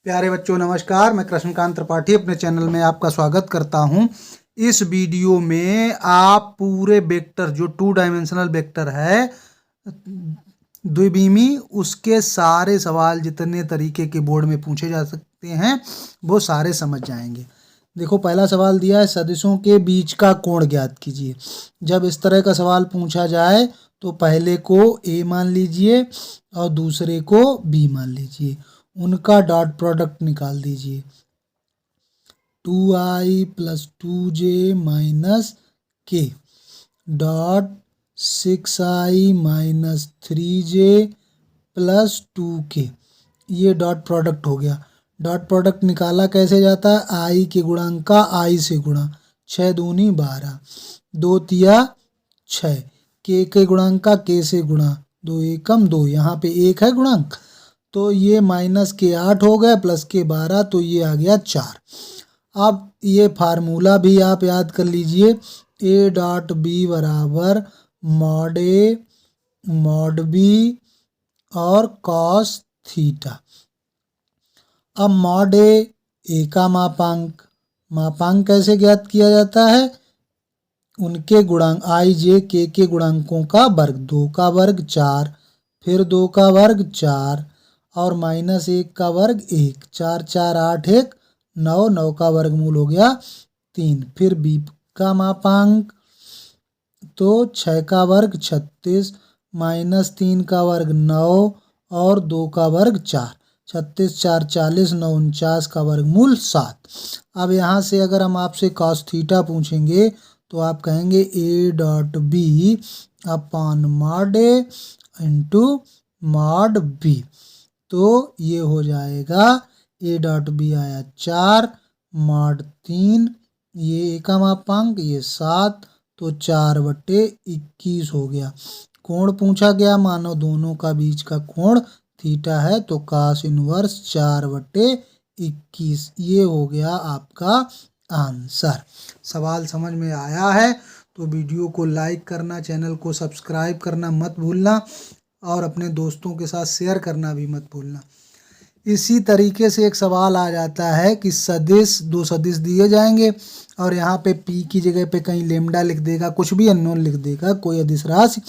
प्यारे बच्चों नमस्कार। मैं कृष्णकांत त्रिपाठी अपने चैनल में आपका स्वागत करता हूं। इस वीडियो में आप पूरे वेक्टर जो 2 डायमेंशनल वेक्टर है द्विविमी, उसके सारे सवाल जितने तरीके के बोर्ड में पूछे जा सकते हैं वो सारे समझ जाएंगे। देखो, पहला सवाल दिया है सदिशों के बीच का कोण ज्ञात कीजिए। जब इस तरह का सवाल पूछा जाए तो पहले को A मान लीजिए और दूसरे को B मान लीजिए, उनका डॉट प्रोडक्ट निकाल दीजिए। 2i plus 2j minus k dot 6i minus 3j plus 2k, ये डॉट प्रोडक्ट हो गया। डॉट प्रोडक्ट निकाला कैसे जाता है? आई के गुणांक का आई से गुणा, 6 दूनी 12, 2 तिया 6, के गुणांक का के से गुणा, 2 एकम 2, यहाँ पे 1 है गुणांक तो ये माइनस के 8 हो गया प्लस के 12, तो ये आ गया 4। अब ये फार्मूला भी आप याद कर लीजिए, ए डॉट बी बराबर मॉड ए मॉड बी और कॉस थीटा। अब मॉड ए का मापांक कैसे ज्ञात किया जाता है? उनके गुणांक आई जे के गुणांकों का वर्ग, 2 का वर्ग 4, फिर 2 का वर्ग 4 और माइनस 1 का वर्ग 1, 4 4 8 1 9, 9 का वर्गमूल हो गया 3। फिर बी का मापांक तो 6 का वर्ग 36, माइनस 3 का वर्ग 9 और 2 का वर्ग 4, 36 4 40, 9 49 का वर्गमूल 7। अब यहाँ से अगर हम आपसे कॉस थीटा पूछेंगे तो आप कहेंगे A dot B upon mod A into mod B, तो ये हो जाएगा ए डॉट बी आया 4 मॉड 3, ये ए का मापांक ये 7, तो 4/21 हो गया। कोण पूछा गया, मानो दोनों का बीच का कोण थीटा है, तो कास इनवर्स 4/21, ये हो गया आपका आंसर। सवाल समझ में आया है तो वीडियो को लाइक करना, चैनल को सब्सक्राइब करना मत भूलना और अपने दोस्तों के साथ शेयर करना भी मत भूलना। इसी तरीके से एक सवाल आ जाता है कि दो सदिश दिए जाएंगे और यहाँ पे p की जगह पे कहीं लेमडा लिख देगा, कुछ भी अननोन लिख देगा, कोई अदिश राशि,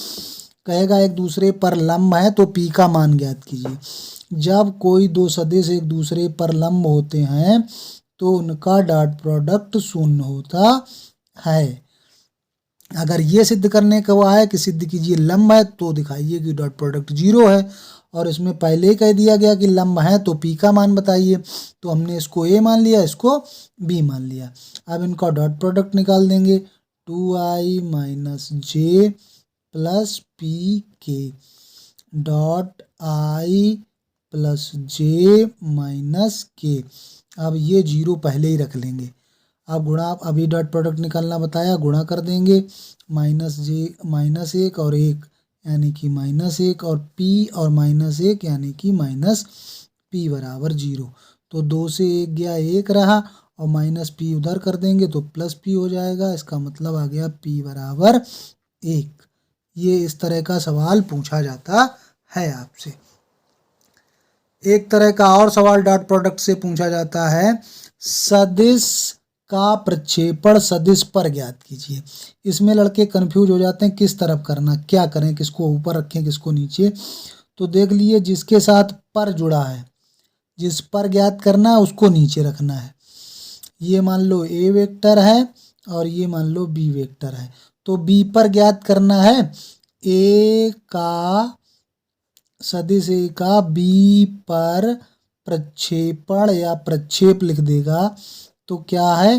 कहेगा एक दूसरे पर लंब है तो p का मान ज्ञात कीजिए। जब कोई दो सदिश एक दूसरे पर लंब होते हैं तो उनका डॉट प्रोडक्ट 0 होता है। अगर ये सिद्ध करने का हुआ है कि सिद्ध कीजिए लंब है तो दिखाइए कि डॉट प्रोडक्ट 0 है, और इसमें पहले ही कह दिया गया कि लंब है तो p का मान बताइए, तो हमने इसको a मान लिया, इसको b मान लिया। अब इनका डॉट प्रोडक्ट निकाल देंगे, 2i माइनस जे प्लस पी के dot I plus J minus के। अब ये 0 पहले ही रख लेंगे। अब गुणा, अभी डॉट प्रोडक्ट निकालना बताया, गुणा कर देंगे, माइनस जे माइनस 1 और 1 यानी कि -1 और p और -1 यानी कि माइनस p बराबर 0। तो 2 से 1 गया 1 रहा और माइनस p उधर कर देंगे तो प्लस p हो जाएगा। इसका मतलब आ गया p बराबर 1। ये इस तरह का सवाल पूछा जाता है आपसे। एक तरह का और सवाल डॉट प्रोडक्ट से पूछा जाता है, सदिश का प्रक्षेपण सदिश पर ज्ञात कीजिए। इसमें लड़के कंफ्यूज हो जाते हैं किस तरफ करना, क्या करें, किसको ऊपर रखें किसको नीचे। तो देख लिए, जिसके साथ पर जुड़ा है, जिस पर ज्ञात करना है उसको नीचे रखना है। ये मान लो ए वेक्टर है और ये मान लो बी वेक्टर है, तो बी पर ज्ञात करना है। ए का सदिश ए का बी पर प्रक्षेपण या प्रक्षेप लिख देगा, तो क्या है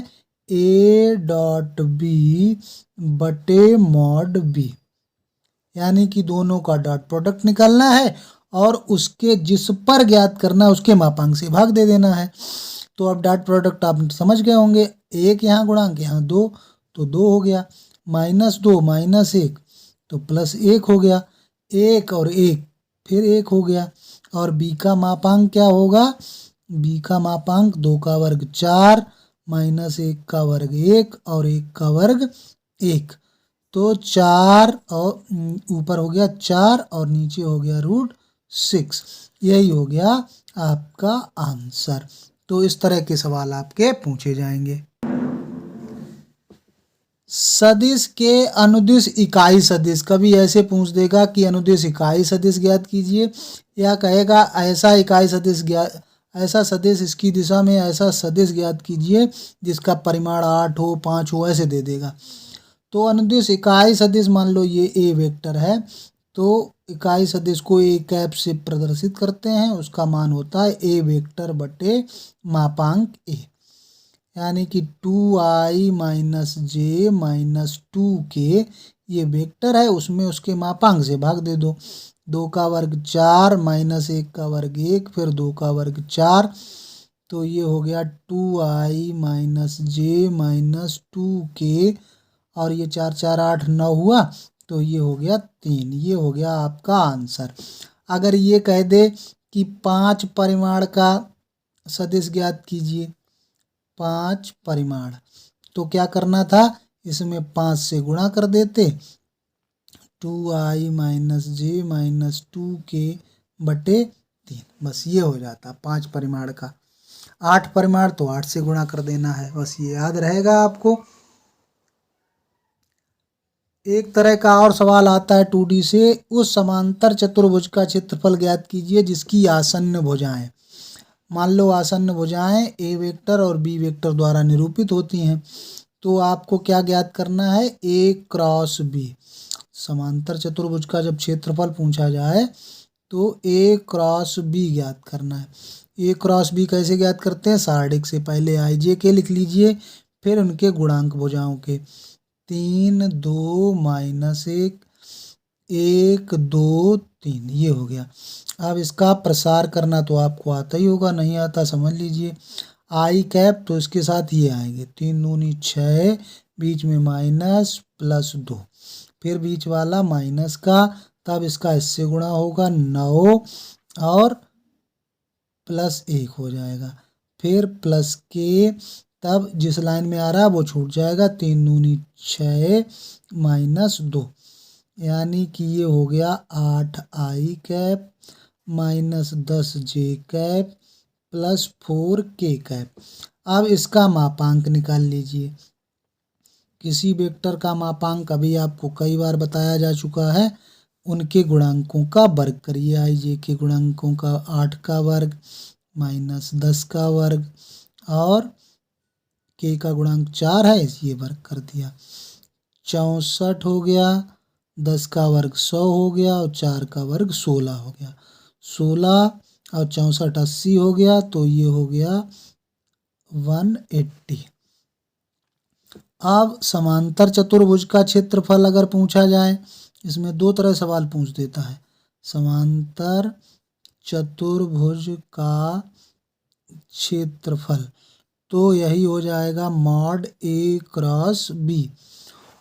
ए डॉट बी बटे मॉड बी, यानी कि दोनों का डॉट प्रोडक्ट निकालना है और उसके जिस पर ज्ञात करना है उसके मापांक से भाग दे देना है। तो अब डॉट प्रोडक्ट आप समझ गए होंगे, 1 यहाँ गुणांक यहाँ 2, तो 2 हो गया, -2 -1 तो +1 हो गया, 1 और 1 फिर 1 हो गया। और b का मापांक क्या होगा? b का मापांक 2 का वर्ग 4, -1 का वर्ग 1 और 1 का वर्ग 1, तो 4 और ऊपर हो गया 4 और नीचे हो गया √6। यही हो गया आपका आंसर। तो इस तरह के सवाल आपके पूछे जाएंगे। सदिश के अनुदिश इकाई सदिश, कभी ऐसे पूछ देगा कि अनुदिश इकाई सदिश ज्ञात कीजिए, या कहेगा ऐसा इकाई सदिश ज्ञात, ऐसा सदिश इसकी दिशा में ऐसा सदिश ज्ञात कीजिए जिसका परिमाण 8 हो 5 हो, ऐसे दे देगा। तो अनुदिश इकाई सदिश, मान लो ये ए वेक्टर है, तो इकाई सदिश को ए कैप से प्रदर्शित करते हैं, उसका मान होता है ए वेक्टर बटे मापांक ए, यानी कि 2i माइनस जे माइनस 2k ये वेक्टर है, उसमें उसके मापांक से भाग दे दो। 2 का वर्ग 4 माइनस 1 का वर्ग 1 फिर 2 का वर्ग 4, तो ये हो गया 2i माइनस जे माइनस 2k, और ये 4 4 8 9 हुआ, तो ये हो गया 3। ये हो गया आपका आंसर। अगर ये कह दे कि 5 परिमाण का सदिश ज्ञात कीजिए, 5 परिमाण, तो क्या करना था, इसमें 5 से गुणा कर देते, 2i माइनस जे माइनस 2k बटे 3, बस ये हो जाता 5 परिमाण का। 8 परिमाण तो 8 से गुणा कर देना है, बस ये याद रहेगा आपको। एक तरह का और सवाल आता है 2D से, उस समांतर चतुर्भुज का क्षेत्रफल ज्ञात कीजिए जिसकी आसन्न भुजाएं, मान लो आसन्न भुजाएं ए वेक्टर और बी वेक्टर द्वारा निरूपित होती हैं, तो आपको क्या ज्ञात करना है, ए क्रॉस बी। समांतर चतुर्भुज का जब क्षेत्रफल पूछा जाए तो ए क्रॉस बी ज्ञात करना है। ए क्रॉस बी कैसे ज्ञात करते हैं, सारडिक से पहले आई जे के लिख लीजिए, फिर उनके गुणांक भुजाओं के, 3 2 माइनस 1 1 2 3, ये हो गया। अब इसका प्रसार करना तो आपको आता ही होगा, नहीं आता समझ लीजिए। आई कैप तो इसके साथ ये आएंगे, 3 दूनी 6, बीच में माइनस प्लस 2, फिर बीच वाला माइनस का, तब इसका इससे गुणा होगा 9 और प्लस 1 हो जाएगा, फिर प्लस के, तब जिस लाइन में आ रहा है वो छूट जाएगा, 3 दूनी 6 माइनस 2, यानी कि ये हो गया 8 आई कैप माइनस 10 जे कैप प्लस 4 के कैप। अब इसका मापांक निकाल लीजिए। किसी वेक्टर का मापांक अभी आपको कई बार बताया जा चुका है, उनके गुणांकों का वर्ग करिए। आई जे के गुणांकों का 8 का वर्ग माइनस 10 का वर्ग, और के का गुणांक 4 है, ये वर्ग कर दिया, 64 हो गया, 10 का वर्ग 100 हो गया, और 4 का वर्ग 16 हो गया, 16 और 64 80 हो गया, तो ये हो गया 180। अब समांतर चतुर्भुज का क्षेत्रफल अगर पूछा जाए, इसमें दो तरह सवाल पूछ देता है। समांतर चतुर्भुज का क्षेत्रफल, तो यही हो जाएगा मॉड ए क्रॉस बी।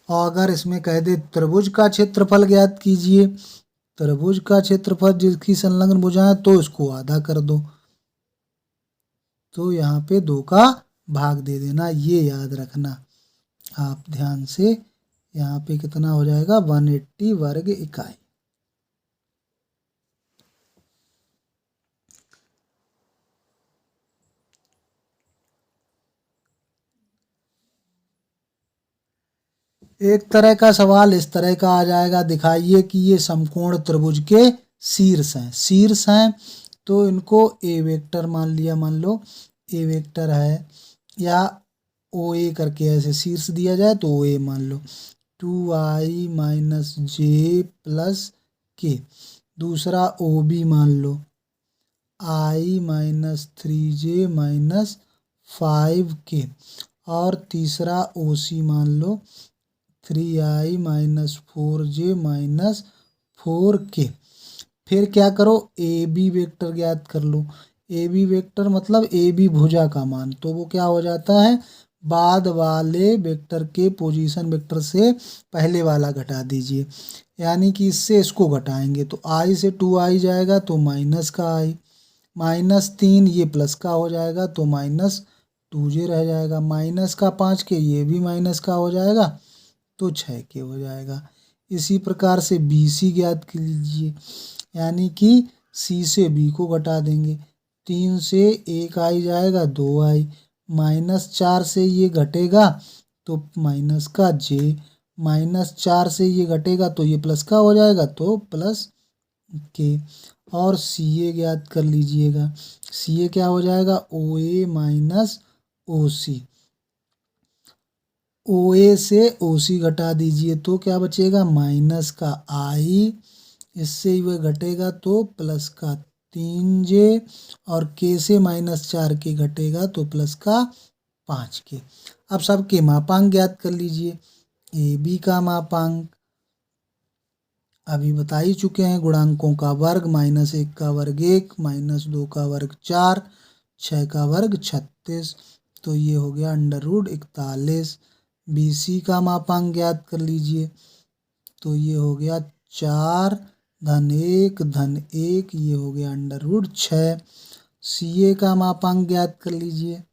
और अगर इसमें कह दे त्रिभुज का क्षेत्रफल ज्ञात कीजिए, त्रिभुज का क्षेत्रफल जिसकी संलग्न भुजाएं, तो इसको आधा कर दो, तो यहाँ पे 2 का भाग दे देना, ये याद रखना आप ध्यान से। यहाँ पे कितना हो जाएगा, 180 वर्ग इकाई। एक तरह का सवाल इस तरह का आ जाएगा, दिखाइए कि ये समकोण त्रिभुज के शीर्ष हैं। शीर्ष हैं तो इनको ए वेक्टर मान लिया, मान लो ए वेक्टर है, या ओ ए करके ऐसे शीर्ष दिया जाए तो ओ ए मान लो, 2i माइनस जे प्लस के। दूसरा ओ बी मान लो, i minus 3j minus 5k। और तीसरा ओ सी मान लो, 3i minus 4j minus 4k। फिर क्या करो, ए बी वेक्टर ज्ञात कर लो। ए बी वेक्टर मतलब ए बी भुजा का मान, तो वो क्या हो जाता है, बाद वाले वेक्टर के पोजीशन वेक्टर से पहले वाला घटा दीजिए, यानी कि इससे इसको घटाएंगे तो i से 2i जाएगा तो माइनस का i, माइनस 3 ये प्लस का हो जाएगा तो माइनस 2j रह जाएगा, माइनस का 5k ये भी माइनस का हो जाएगा तो 6k हो जाएगा। इसी प्रकार से बी सी ज्ञात कर लीजिए, यानी कि सी से बी को घटा देंगे, 3 से 1 आई जाएगा 2 आई, -4 से ये घटेगा तो माइनस का जे, -4 से ये घटेगा तो ये प्लस का हो जाएगा तो प्लस के। और सी ए ज्ञात कर लीजिएगा, सी ए क्या हो जाएगा, ओ ए माइनस ओ सी, ओ ए से ओ सी घटा दीजिए तो क्या बचेगा, माइनस का आई, इससे वह घटेगा तो प्लस का 3 जे, और के से -4 के घटेगा तो प्लस का 5 के। अब सबके मापांक ज्ञात कर लीजिए। ए बी का मापांक अभी बता ही चुके हैं, गुणांकों का वर्ग, -1 का वर्ग 1, -2 का वर्ग 4, 6 का वर्ग 36, तो ये हो गया √41। बी सी का मापांक ज्ञात कर लीजिए, तो ये हो गया 4 धन 1 धन 1, ये हो गया √6। सी ए का मापांक ज्ञात कर लीजिए,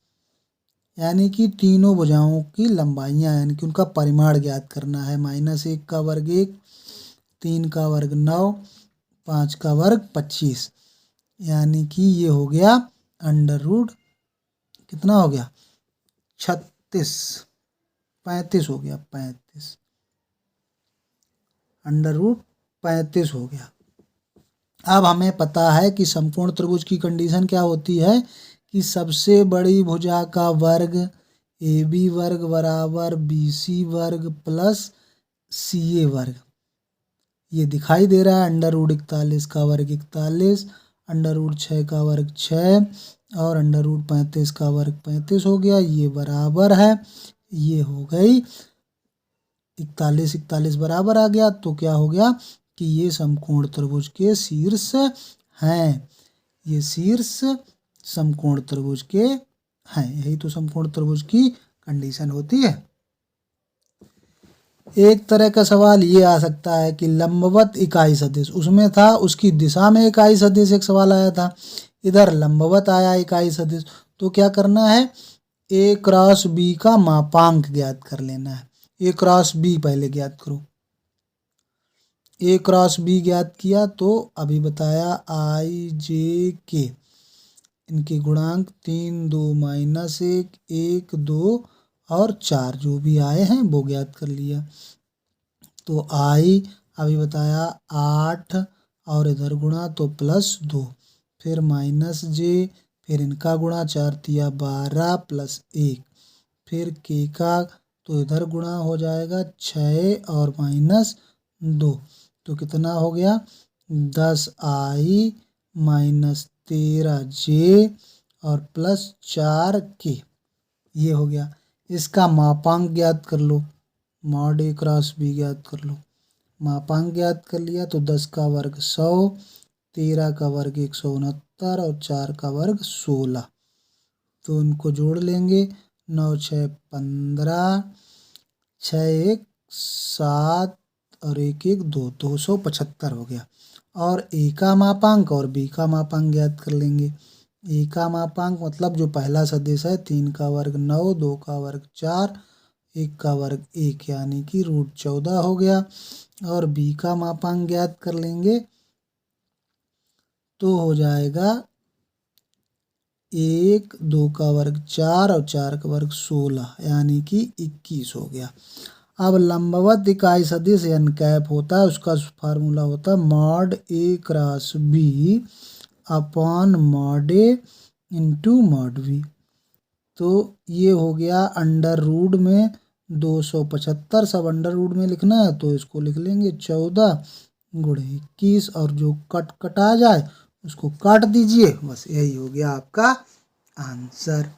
यानी कि तीनों भुजाओं की लंबाइयाँ, यानी कि उनका परिमाण ज्ञात करना है। -1 का वर्ग 1, 3 का वर्ग 9, 5 का वर्ग 25, यानी कि ये हो गया √ कितना हो गया, 36, 35 हो गया, 35, √35 हो गया। अब हमें पता है कि समकोण त्रिभुज की कंडीशन क्या होती है कि सबसे बड़ी भुजा का वर्ग ए बी वर्ग बराबर बी सी वर्ग प्लस सी ए वर्ग, ये दिखाई दे रहा है, √41 का वर्ग 41, √6 का वर्ग 6, और √35 का वर्ग 35 हो गया, ये बराबर है, ये हो गई 41, 41 बराबर आ गया, तो क्या हो गया कि ये समकोण त्रिभुज के शीर्ष हैं, ये शीर्ष समकोण त्रिभुज के हैं। यही तो समकोण त्रिभुज की कंडीशन होती है। एक तरह का सवाल ये आ सकता है कि लंबवत इकाई सदिश, उसमें था उसकी दिशा में इकाई सदिश एक सवाल आया था, इधर लंबवत आया इकाई सदिश, तो क्या करना है, ए क्रॉस बी का मापांक ज्ञात कर लेना है। ए क्रॉस बी पहले ज्ञात करो, ए क्रॉस बी ज्ञात किया तो अभी बताया आई जे के, इनके गुणांक 3 2 -1 1 2 और 4 जो भी आए हैं वो ज्ञात कर लिया। तो आई अभी बताया 8, और इधर गुणा तो +2, फिर -जे, फिर इनका गुणा 4 तिया 12 +1, फिर के का तो इधर गुणा हो जाएगा 6 और -2, तो कितना हो गया 10i -13j और +4k, ये हो गया। इसका मापांक ज्ञात कर लो, मॉड ए क्रॉस बी ज्ञात कर लो, मापांक ज्ञात कर लिया तो 10 का वर्ग 100, 13 का वर्ग 169 और 4 का वर्ग 16, तो इनको जोड़ लेंगे, 9 6 15, 6 1 7 और 1 1 2, 275 हो गया। और ए का मापांक और बी का मापांक ज्ञात कर लेंगे। ए का मापांक मतलब जो पहला सदिश है, 3 का वर्ग 9, 2 का वर्ग 4, 1 का वर्ग 1, यानी कि √14 हो गया। और बी का मापांक ज्ञात कर लेंगे तो हो जाएगा 1 2 का वर्ग 4 और 4 का वर्ग 16, यानी कि 21 हो गया। अब लंबवत इकाई सदिश एन कैप होता है, उसका फार्मूला होता है mod A cross B upon mod A into mod B, तो ये हो गया √ में 275, सब √ में लिखना है तो इसको लिख लेंगे 14 गुणे 21, और जो कटा जाए उसको काट दीजिए, बस यही हो गया आपका आंसर।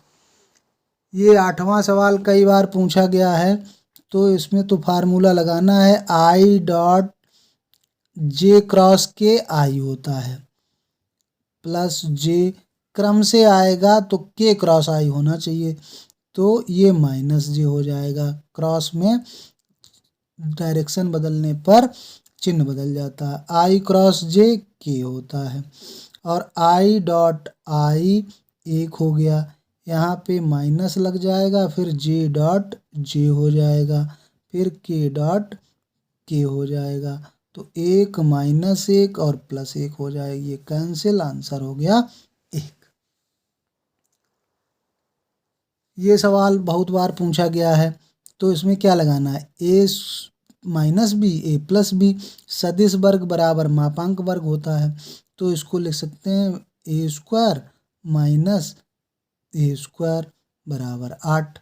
ये 8वां सवाल कई बार पूछा गया है, तो इसमें तो फार्मूला लगाना है, I.J क्रॉस के आई होता है +j, क्रम से आएगा तो k क्रॉस आई होना चाहिए, तो ये -j हो जाएगा, क्रॉस में डायरेक्शन बदलने पर चिन्ह बदल जाता है, I क्रॉस j k होता है। और I.I 1 हो गया, यहाँ पे माइनस लग जाएगा, फिर J.J हो जाएगा, फिर K.K हो जाएगा, तो 1 -1 और +1 हो जाएगी, ये कैंसिल, आंसर हो गया 1। ये सवाल बहुत बार पूछा गया है, तो इसमें क्या लगाना है, ए माइनस बी ए प्लस बी। सदिश वर्ग बराबर मापांक वर्ग होता है, तो इसको लिख सकते हैं ए स्क्वायर माइनस ए स्क्वायर बराबर 8।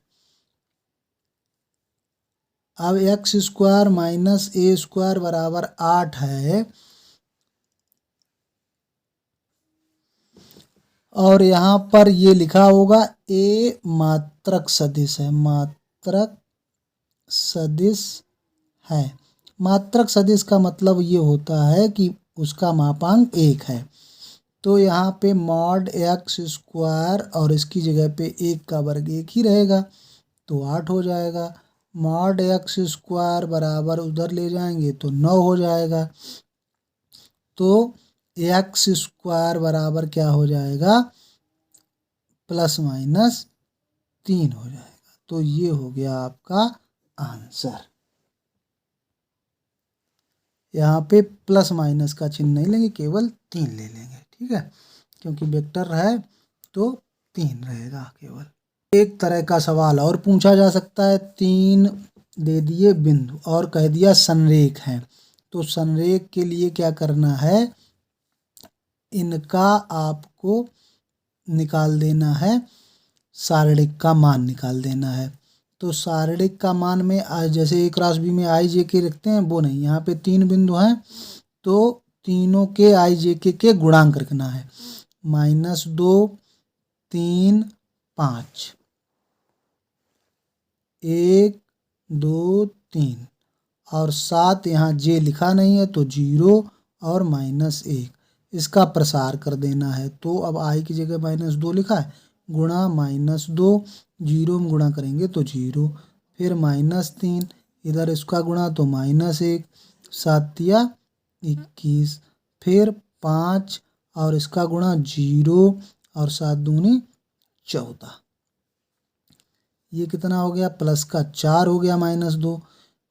अब एक्स स्क्वायर माइनस ए स्क्वायर बराबर 8 है, और यहाँ पर ये लिखा होगा ए मात्रक सदिश है, मात्रक सदिश है। मात्रक सदिश का मतलब ये होता है कि उसका मापांक 1 है। तो यहाँ पे मॉड एक्स स्क्वायर और इसकी जगह पे 1 का वर्ग 1 ही रहेगा, तो 8 हो जाएगा। मॉड एक्स स्क्वायर बराबर उधर ले जाएंगे तो 9 हो जाएगा। तो एक्स स्क्वायर बराबर क्या हो जाएगा, प्लस माइनस 3 हो जाएगा। तो ये हो गया आपका आंसर। यहाँ पे प्लस माइनस का चिन्ह नहीं लेंगे, केवल 3 ले लेंगे, ठीक है, क्योंकि वेक्टर है तो 3 रहेगा केवल। एक तरह का सवाल और पूछा जा सकता है, 3 दे दिए बिंदु और कह दिया संरेख है, तो संरेख के लिए क्या करना है, इनका आपको निकाल देना है, सारणिक का मान निकाल देना है। तो सारणिक का मान में जैसे ए क्रॉस बी में आई जे के रखते हैं वो नहीं, यहाँ पे 3 बिंदु हैं तो तीनों के आई जे के गुणांक रखना है, -2 3 5, 1 2 3 और 7, यहाँ जे लिखा नहीं है तो 0 और -1, इसका प्रसार कर देना है। तो अब आई की जगह -2 लिखा है, गुणा -2, 0 में गुणा करेंगे तो 0, फिर -3, इधर इसका गुणा तो -1, 7 या 21, फिर 5 और इसका गुणा 0 और 7 दूनी 14। ये कितना हो गया, प्लस का 4 हो गया, -2,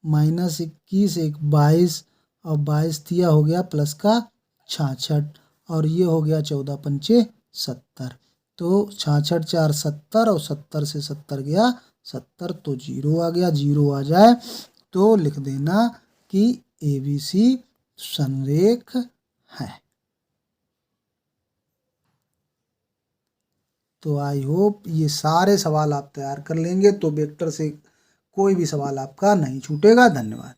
-21 एक 22 और 22 तिया हो गया प्लस का 66, और ये हो गया 14 पंचे 70। तो 66 4 70 और 70 से 70 गया 70, तो 0 आ गया। 0 आ जाए तो लिख देना कि ABC संरेख है। तो आई होप ये सारे सवाल आप तैयार कर लेंगे, तो वेक्टर से कोई भी सवाल आपका नहीं छूटेगा। धन्यवाद।